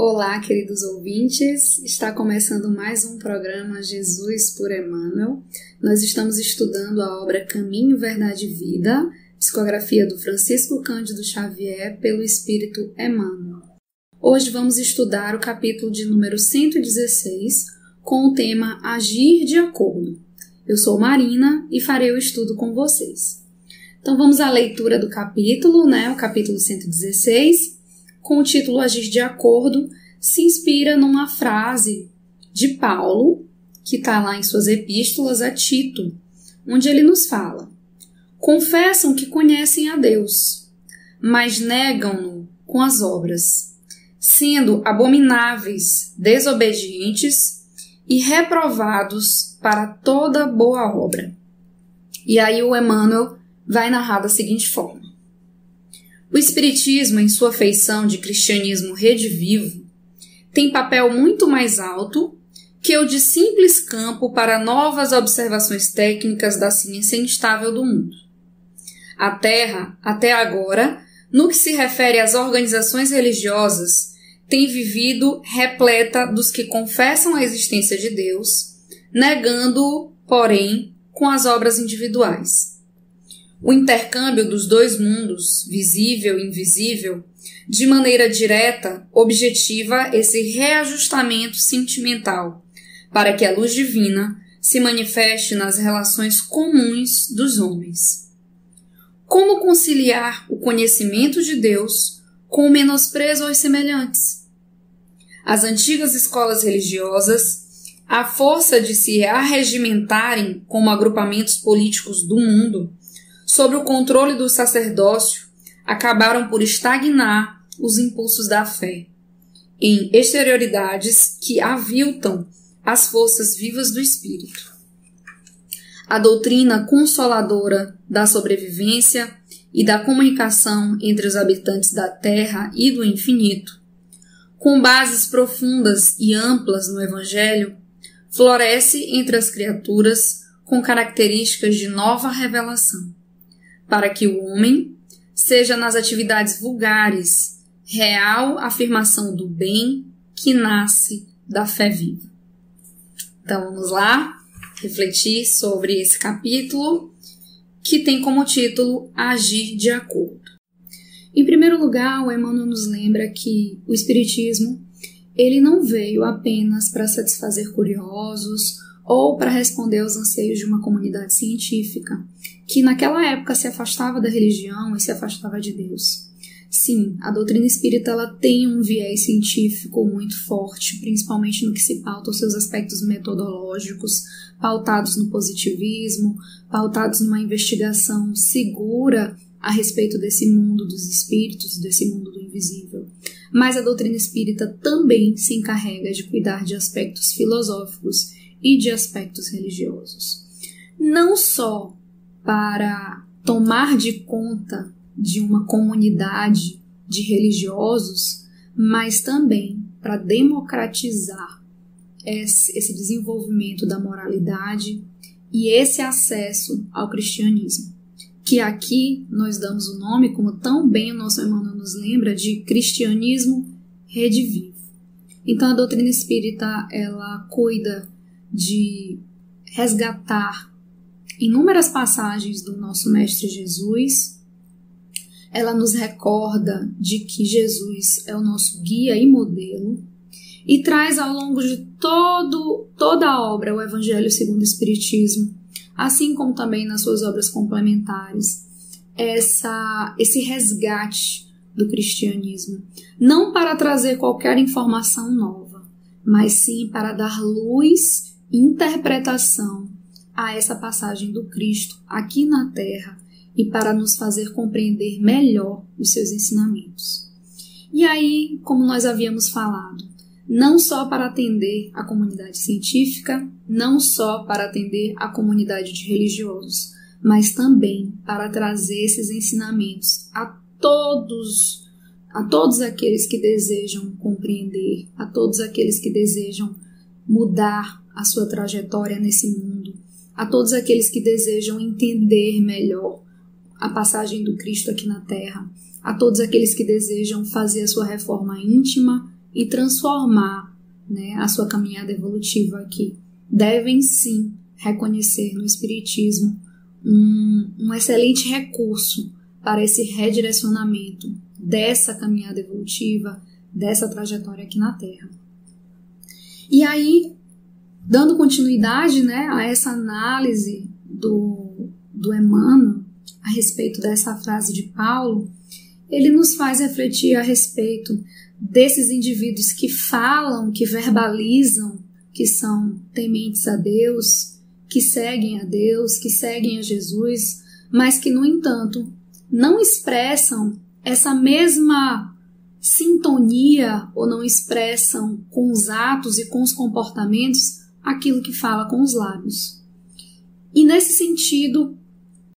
Olá, queridos ouvintes, está começando mais um programa Jesus por Emmanuel. Nós estamos estudando a obra Caminho, Verdade e Vida, psicografia do Francisco Cândido Xavier pelo Espírito Emmanuel. Hoje vamos estudar o capítulo de número 116 com o tema Agir de Acordo. Eu sou Marina e farei o estudo com vocês. Então vamos à leitura do capítulo, o capítulo 116, com o título Agir de Acordo, se inspira numa frase de Paulo, que está lá em suas epístolas a Tito, onde ele nos fala: confessam que conhecem a Deus, mas negam-no com as obras, sendo abomináveis, desobedientes e reprovados para toda boa obra. E aí o Emmanuel vai narrar da seguinte forma: o Espiritismo, em sua feição de cristianismo redivivo, tem papel muito mais alto que o de simples campo para novas observações técnicas da ciência instável do mundo. A Terra, até agora, no que se refere às organizações religiosas, tem vivido repleta dos que confessam a existência de Deus, negando-o, porém, com as obras individuais. O intercâmbio dos dois mundos, visível e invisível, de maneira direta, objetiva esse reajustamento sentimental, para que a luz divina se manifeste nas relações comuns dos homens. Como conciliar o conhecimento de Deus com o menosprezo aos semelhantes? As antigas escolas religiosas, à força de se arregimentarem como agrupamentos políticos do mundo, sob o controle do sacerdócio, acabaram por estagnar os impulsos da fé, em exterioridades que aviltam as forças vivas do espírito. A doutrina consoladora da sobrevivência e da comunicação entre os habitantes da terra e do infinito, com bases profundas e amplas no Evangelho, floresce entre as criaturas com características de nova revelação, para que o homem seja nas atividades vulgares real afirmação do bem que nasce da fé viva. Então vamos lá refletir sobre esse capítulo que tem como título Agir de Acordo. Em primeiro lugar, o Emmanuel nos lembra que o Espiritismo ele não veio apenas para satisfazer curiosos ou para responder aos anseios de uma comunidade científica, que naquela época se afastava da religião e se afastava de Deus. Sim, a doutrina espírita ela tem um viés científico muito forte, principalmente no que se pauta os seus aspectos metodológicos, pautados no positivismo, pautados numa investigação segura a respeito desse mundo dos espíritos, desse mundo do invisível. Mas a doutrina espírita também se encarrega de cuidar de aspectos filosóficos e de aspectos religiosos. Não só para tomar de conta de uma comunidade de religiosos, mas também para democratizar esse desenvolvimento da moralidade e esse acesso ao cristianismo, que aqui nós damos o nome, como tão bem o nosso Emmanuel nos lembra, de cristianismo redivivo. Então a doutrina espírita ela cuida de resgatar inúmeras passagens do nosso Mestre Jesus. Ela nos recorda de que Jesus é o nosso guia e modelo e traz ao longo de toda a obra o Evangelho segundo o Espiritismo, assim como também nas suas obras complementares, esse resgate do cristianismo, não para trazer qualquer informação nova, mas sim para dar luz e interpretação a essa passagem do Cristo aqui na Terra e para nos fazer compreender melhor os seus ensinamentos. E aí, como nós havíamos falado, não só para atender a comunidade científica, não só para atender a comunidade de religiosos, mas também para trazer esses ensinamentos a todos aqueles que desejam compreender, a todos aqueles que desejam mudar a sua trajetória nesse mundo, a todos aqueles que desejam entender melhor a passagem do Cristo aqui na Terra, a todos aqueles que desejam fazer a sua reforma íntima e transformar, né, a sua caminhada evolutiva aqui, devem sim reconhecer no Espiritismo um excelente recurso para esse redirecionamento dessa caminhada evolutiva, dessa trajetória aqui na Terra. E aí, dando continuidade, né, a essa análise do Emmanuel a respeito dessa frase de Paulo, ele nos faz refletir a respeito desses indivíduos que falam, que verbalizam, que são tementes a Deus, que seguem a Jesus, mas que, no entanto, não expressam essa mesma sintonia ou não expressam com os atos e com os comportamentos aquilo que fala com os lábios. E nesse sentido,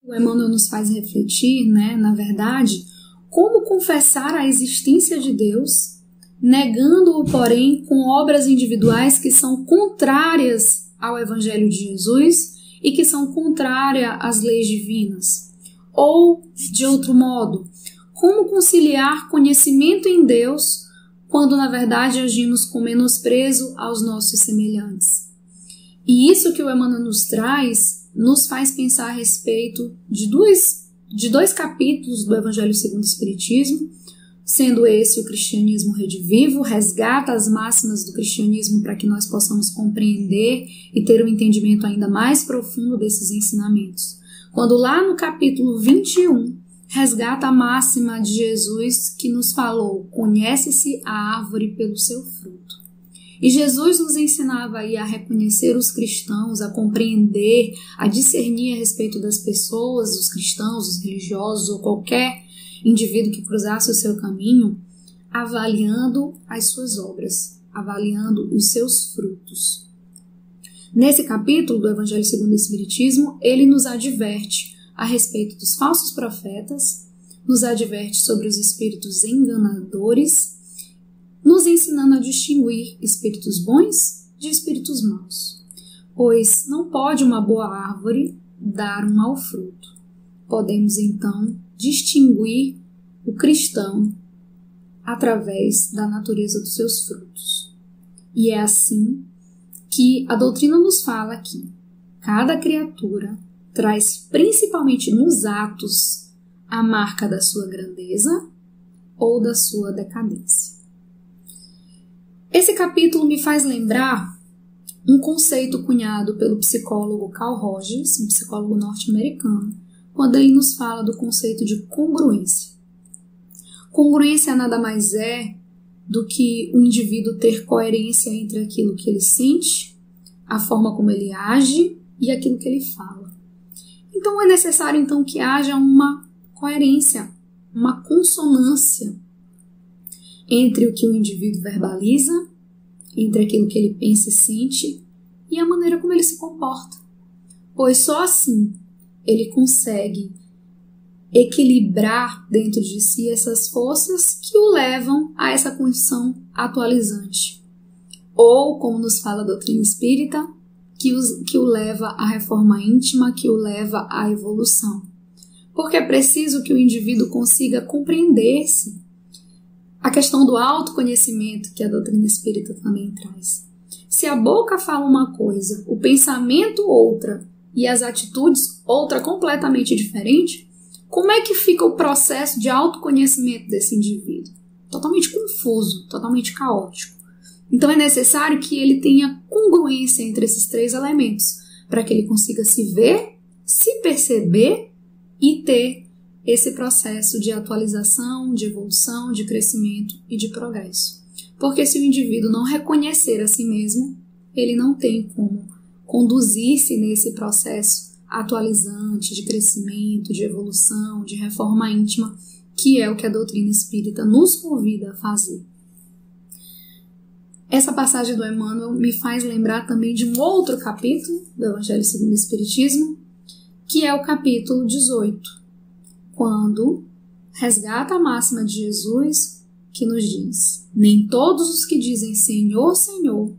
o Emmanuel nos faz refletir, né, na verdade, como confessar a existência de Deus, negando-o, porém, com obras individuais que são contrárias ao Evangelho de Jesus e que são contrárias às leis divinas. Ou, de outro modo, como conciliar conhecimento em Deus quando, na verdade, agimos com menosprezo aos nossos semelhantes. E isso que o Emmanuel nos traz nos faz pensar a respeito de dois capítulos do Evangelho segundo o Espiritismo, sendo esse o Cristianismo Redivivo, resgata as máximas do cristianismo para que nós possamos compreender e ter um entendimento ainda mais profundo desses ensinamentos. Quando lá no capítulo 21, resgata a máxima de Jesus que nos falou: conhece-se a árvore pelo seu fruto. E Jesus nos ensinava aí a reconhecer os cristãos, a compreender, a discernir a respeito das pessoas, os cristãos, os religiosos ou qualquer indivíduo que cruzasse o seu caminho, avaliando as suas obras, avaliando os seus frutos. Nesse capítulo do Evangelho segundo o Espiritismo, ele nos adverte a respeito dos falsos profetas, nos adverte sobre os espíritos enganadores, nos ensinando a distinguir espíritos bons de espíritos maus. Pois não pode uma boa árvore dar um mau fruto. Podemos, então, distinguir o cristão através da natureza dos seus frutos. E é assim que a doutrina nos fala que cada criatura traz principalmente nos atos a marca da sua grandeza ou da sua decadência. Esse capítulo me faz lembrar um conceito cunhado pelo psicólogo Carl Rogers, um psicólogo norte-americano, quando ele nos fala do conceito de congruência. Congruência nada mais é do que o indivíduo ter coerência entre aquilo que ele sente, a forma como ele age e aquilo que ele fala. Então é necessário então que haja uma coerência, uma consonância entre o que o indivíduo verbaliza, entre aquilo que ele pensa e sente e a maneira como ele se comporta. Pois só assim ele consegue equilibrar dentro de si essas forças que o levam a essa condição atualizante. Ou, como nos fala a doutrina espírita, que o leva à reforma íntima, que o leva à evolução. Porque é preciso que o indivíduo consiga compreender-se. A questão do autoconhecimento que a doutrina espírita também traz. Se a boca fala uma coisa, o pensamento outra e as atitudes outra completamente diferente, como é que fica o processo de autoconhecimento desse indivíduo? Totalmente confuso, totalmente caótico. Então é necessário que ele tenha congruência entre esses três elementos, para que ele consiga se ver, se perceber e ter esse processo de atualização, de evolução, de crescimento e de progresso. Porque se o indivíduo não reconhecer a si mesmo, ele não tem como conduzir-se nesse processo atualizante de crescimento, de evolução, de reforma íntima, que é o que a doutrina espírita nos convida a fazer. Essa passagem do Emmanuel me faz lembrar também de um outro capítulo do Evangelho segundo o Espiritismo, que é o capítulo 18, quando resgata a máxima de Jesus que nos diz: nem todos os que dizem Senhor, Senhor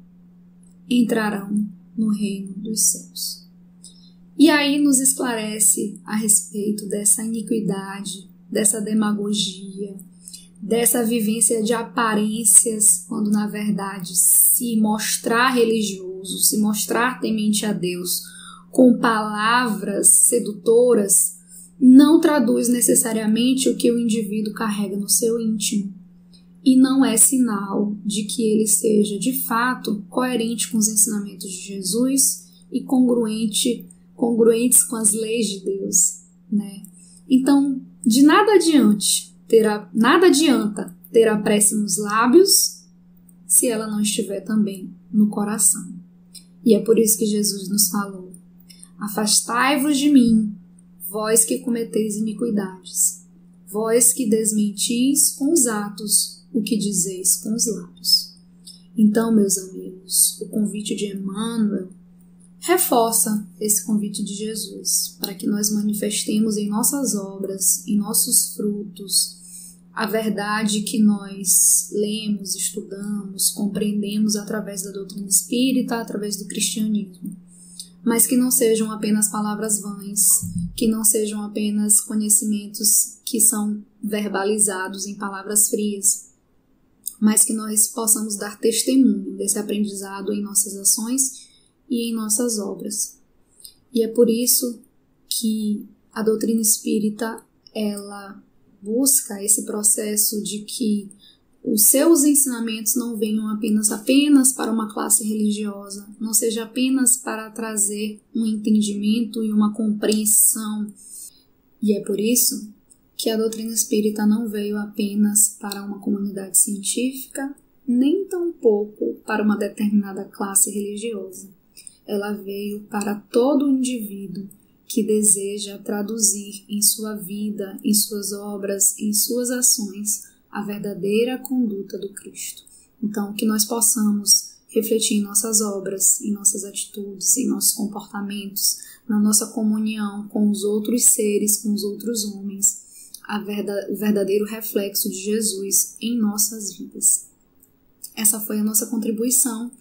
entrarão no reino dos céus. E aí nos esclarece a respeito dessa iniquidade, dessa demagogia, dessa vivência de aparências, quando na verdade se mostrar religioso, se mostrar temente a Deus com palavras sedutoras, não traduz necessariamente o que o indivíduo carrega no seu íntimo e não é sinal de que ele seja de fato coerente com os ensinamentos de Jesus e congruentes com as leis de Deus, né? Então, de nada adianta ter a prece nos lábios se ela não estiver também no coração. E é por isso que Jesus nos falou: afastai-vos de mim, vós que cometeis iniquidades, vós que desmentis com os atos o que dizeis com os lábios. Então, meus amigos, o convite de Emmanuel reforça esse convite de Jesus, para que nós manifestemos em nossas obras, em nossos frutos, a verdade que nós lemos, estudamos, compreendemos através da doutrina espírita, através do cristianismo, mas que não sejam apenas palavras vãs, que não sejam apenas conhecimentos que são verbalizados em palavras frias, mas que nós possamos dar testemunho desse aprendizado em nossas ações e em nossas obras. E é por isso que a doutrina espírita, ela busca esse processo de que os seus ensinamentos não venham apenas para uma classe religiosa, não seja apenas para trazer um entendimento e uma compreensão. E é por isso que a doutrina espírita não veio apenas para uma comunidade científica, nem tampouco para uma determinada classe religiosa. Ela veio para todo indivíduo que deseja traduzir em sua vida, em suas obras, em suas ações, a verdadeira conduta do Cristo. Então, que nós possamos refletir em nossas obras, em nossas atitudes, em nossos comportamentos, na nossa comunhão com os outros seres, com os outros homens, o verdadeiro reflexo de Jesus em nossas vidas. Essa foi a nossa contribuição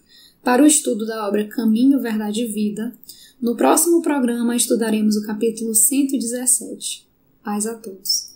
para o estudo da obra Caminho, Verdade e Vida. No próximo programa estudaremos o capítulo 117. Paz a todos.